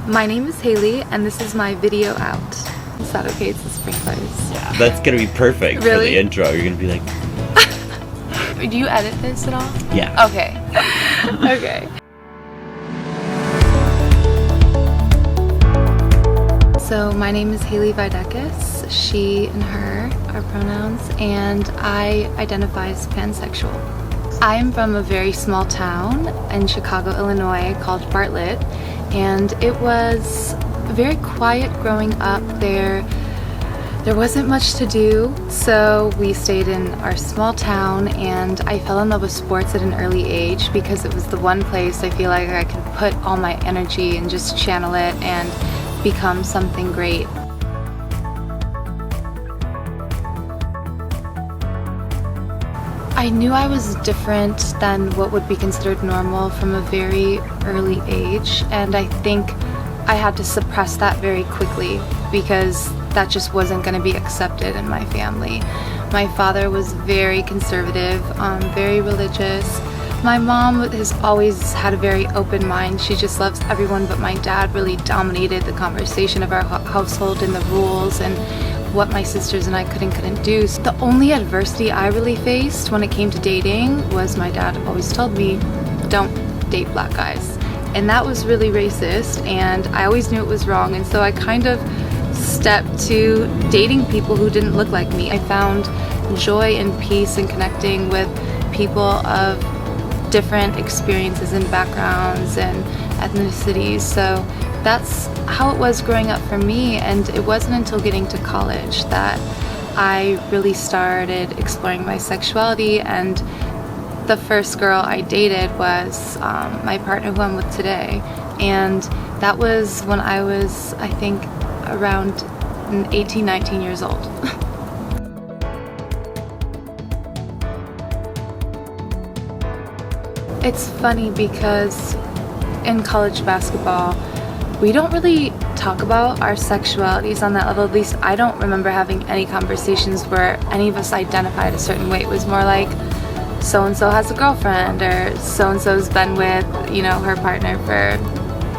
My name is Haley, and this is my video out. Is that okay? It's the sprinklers. Yeah, that's gonna be perfect Really? for the intro. You're gonna be like, Do you edit this at all? yeah. Okay. Okay. So my name is Haley Videckis. She and her are pronouns, and I identify as pansexual. I am from a very small town in Chicago, Illinois called Bartlett, and it was very quiet growing up there. There wasn't much to do, so we stayed in our small town, and I fell in love with sports at an early age because it was the one place I feel like I could put all my energy and just channel it and become something great. I knew I was different than what would be considered normal from a very early age, and I think I had to suppress that very quickly because that just wasn't going to be accepted in my family. My father was very conservative, very religious. My mom has always had a very open mind. She just loves everyone, but my dad really dominated the conversation of our household and the rules and what my sisters and I could and couldn't do. So the only adversity I really faced when it came to dating was my dad always told me, don't date black guys. And that was really racist, and I always knew it was wrong, and so I kind of stepped to dating people who didn't look like me. I found joy and peace in connecting with people of different experiences and backgrounds and ethnicities. So that's how it was growing up for me, and it wasn't until getting to college that I really started exploring my sexuality. And the first girl I dated was my partner who I'm with today, and that was when I was, I think, around 18, 19 years old. It's funny because in college basketball, we don't really talk about our sexualities on that level. At least I don't remember having any conversations where any of us identified a certain way. It was more like, so-and-so has a girlfriend, or so-and-so's been with, her partner for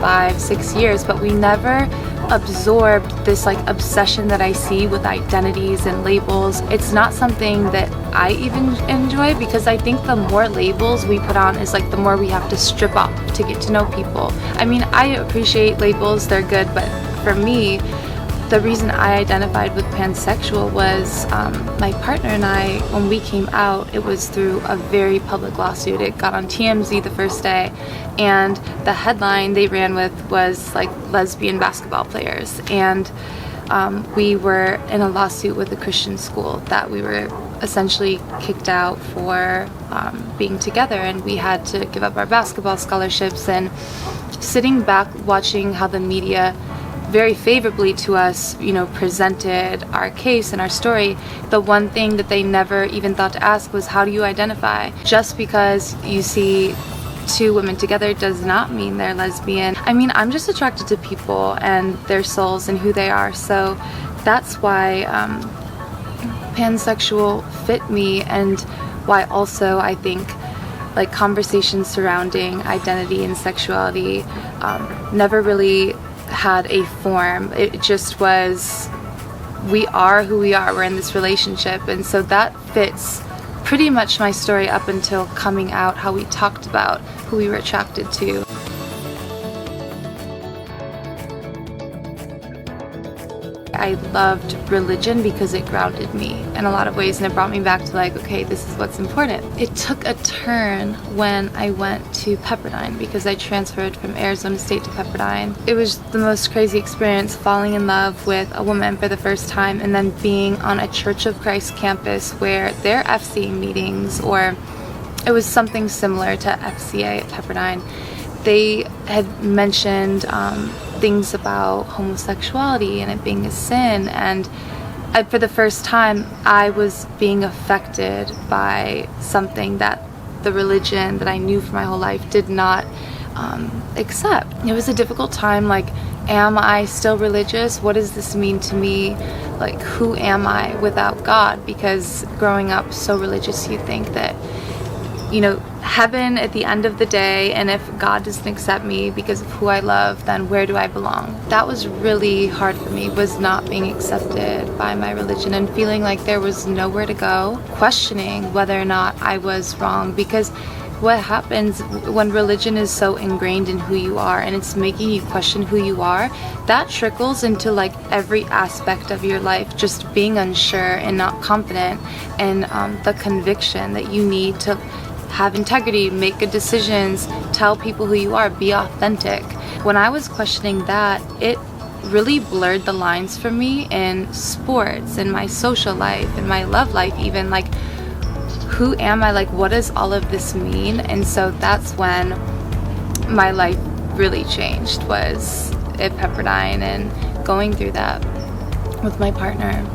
5-6 years, but we never absorbed this obsession that I see with identities and labels. It's not something that I even enjoy, because I think the more labels we put on is the more we have to strip off to get to know people. I mean, I appreciate labels, they're good, but for me, the reason I identified with pansexual was my partner and I, when we came out, it was through a very public lawsuit. It got on TMZ the first day, and the headline they ran with was lesbian basketball players. And we were in a lawsuit with a Christian school that we were essentially kicked out for being together, and we had to give up our basketball scholarships. And sitting back watching how the media very favorably to us, presented our case and our story, the one thing that they never even thought to ask was, how do you identify? Just because you see two women together does not mean they're lesbian. I mean, I'm just attracted to people and their souls and who they are, so that's why pansexual fit me, and why also I think conversations surrounding identity and sexuality never really had a form. It just was, we are who we are, we're in this relationship, and so that fits pretty much my story up until coming out, how we talked about who we were attracted to. I loved religion because it grounded me in a lot of ways, and it brought me back to okay, this is what's important. It took a turn when I went to Pepperdine, because I transferred from Arizona State to Pepperdine. It was the most crazy experience, falling in love with a woman for the first time, and then being on a Church of Christ campus where their FCA meetings, or it was something similar to FCA at Pepperdine, they had mentioned things about homosexuality and it being a sin, and for the first time I was being affected by something that the religion that I knew for my whole life did not accept. It was a difficult time. Am I still religious? What does this mean to me? Who am I without God? Because growing up so religious, you think that heaven at the end of the day, and if God doesn't accept me because of who I love, then where do I belong? That was really hard for me, was not being accepted by my religion and feeling like there was nowhere to go, questioning whether or not I was wrong, because what happens when religion is so ingrained in who you are and it's making you question who you are, that trickles into like every aspect of your life, just being unsure and not confident, and the conviction that you need to have integrity, make good decisions, tell people who you are, be authentic. When I was questioning that, it really blurred the lines for me in sports, in my social life, in my love life even, like, who am I? Like, what does all of this mean? And so that's when my life really changed, was at Pepperdine and going through that with my partner.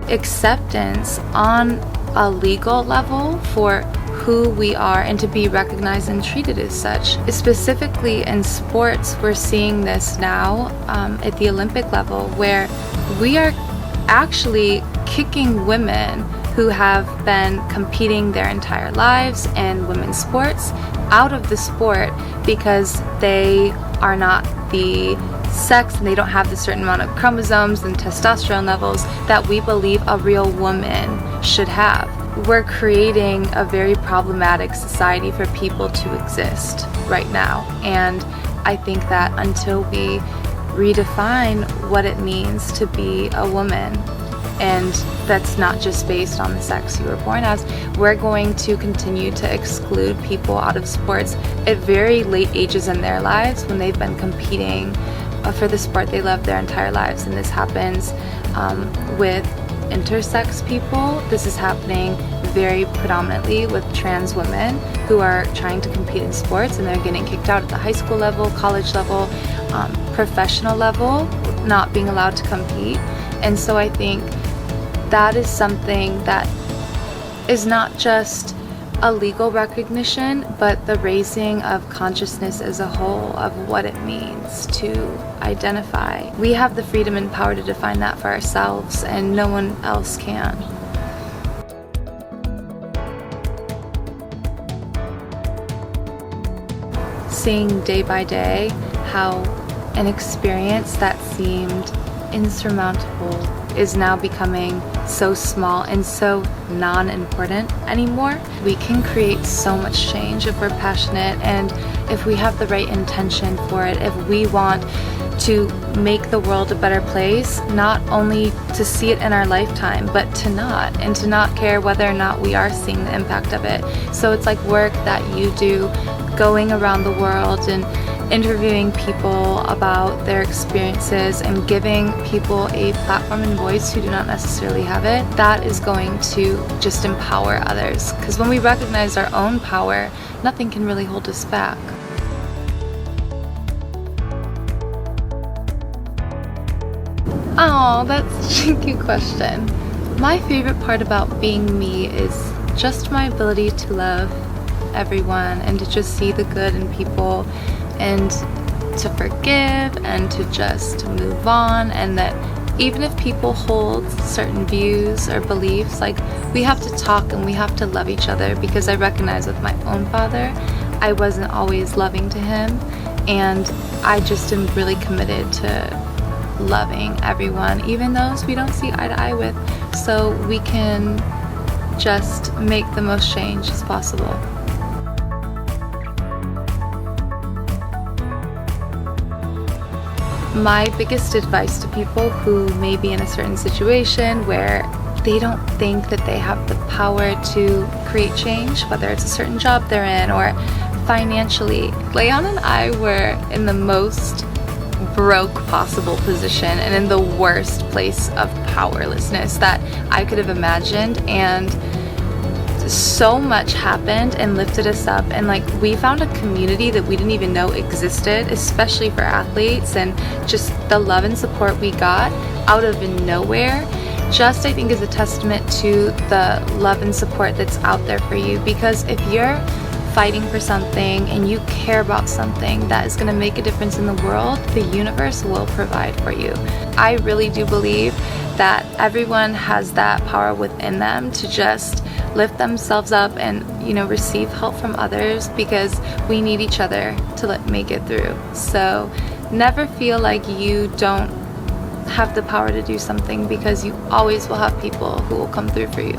Acceptance on a legal level for who we are and to be recognized and treated as such. Specifically in sports, we're seeing this now at the Olympic level, where we are actually kicking women who have been competing their entire lives in women's sports out of the sport because they are not the sex and they don't have the certain amount of chromosomes and testosterone levels that we believe a real woman should have. We're creating a very problematic society for people to exist right now, and I think that until we redefine what it means to be a woman, and that's not just based on the sex you were born as, we're going to continue to exclude people out of sports at very late ages in their lives when they've been competing for the sport they love their entire lives. And this happens with intersex people. This is happening very predominantly with trans women who are trying to compete in sports, and they're getting kicked out at the high school level, college level, professional level, not being allowed to compete. And so I think that is something that is not just a legal recognition, but the raising of consciousness as a whole of what it means to identify. We have the freedom and power to define that for ourselves, and no one else can. Seeing day by day how an experience that seemed insurmountable is now becoming so small and so non-important anymore. We can create so much change if we're passionate and if we have the right intention for it. If we want to make the world a better place, not only to see it in our lifetime, but to not care whether or not we are seeing the impact of it. So it's like work that you do, going around the world and interviewing people about their experiences and giving people a platform and voice who do not necessarily have it. That is going to just empower others, because when we recognize our own power, nothing can really hold us back. Oh, that's such a cute question. My favorite part about being me is just my ability to love everyone and to just see the good in people and to forgive and to just move on, and that even if people hold certain views or beliefs, like, we have to talk and we have to love each other, because I recognize with my own father, I wasn't always loving to him, and I just am really committed to loving everyone, even those we don't see eye to eye with, so we can just make the most change as possible. My biggest advice to people who may be in a certain situation where they don't think that they have the power to create change, whether it's a certain job they're in or financially. Leon and I were in the most broke possible position and in the worst place of powerlessness that I could have imagined, and so much happened and lifted us up, and like, we found a community that we didn't even know existed, especially for athletes, and just the love and support we got out of nowhere just, I think, is a testament to the love and support that's out there for you. Because if you're fighting for something and you care about something that is going to make a difference in the world, the universe will provide for you. I really do believe that everyone has that power within them to just lift themselves up and, you know, receive help from others, because we need each other to make it through. So never feel like you don't have the power to do something, because you always will have people who will come through for you.